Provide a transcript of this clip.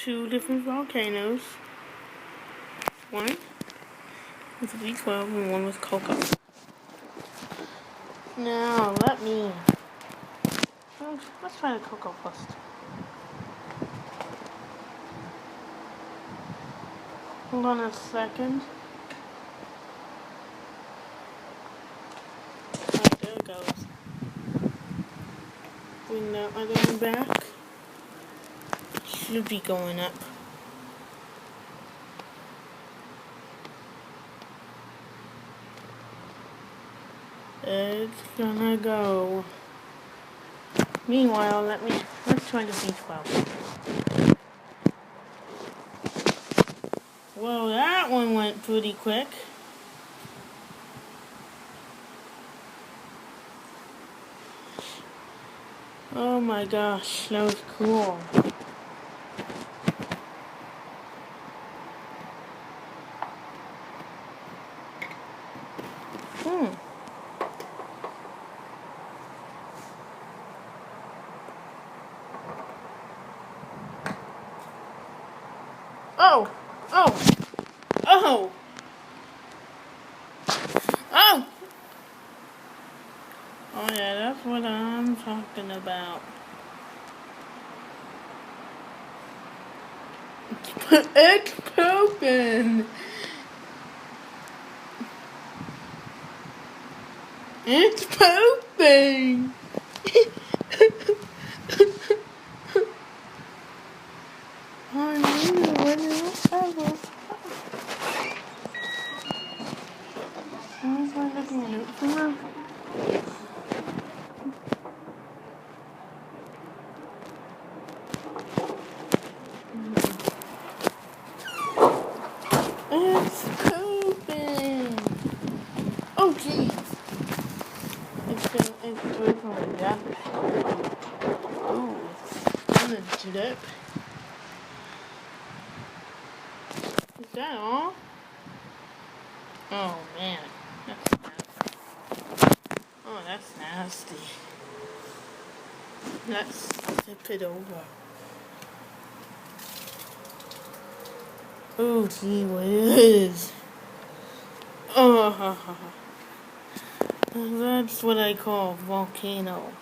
two different volcanoes. One was B-12 and one was Coco. Now, let's try the Coco first. Hold on a second. Alright, there it goes. Bring that other one back. Should be going up. It's gonna go. Meanwhile, let's try the B-12. Whoa, that one went pretty quick. Oh my gosh, that was cool. Oh! Oh! Oh! Oh! Oh yeah, that's what I'm talking about. It's pooping! It's pooping! I knew what it was. I was looking at it for It's pooping! Oh jeez! It's pooping like that. Ooh, it's gonna drip. Is that all? Oh man, that's nasty. Oh, that's nasty. Let's tip it over. Oh gee whiz. Oh, that's what I call volcano.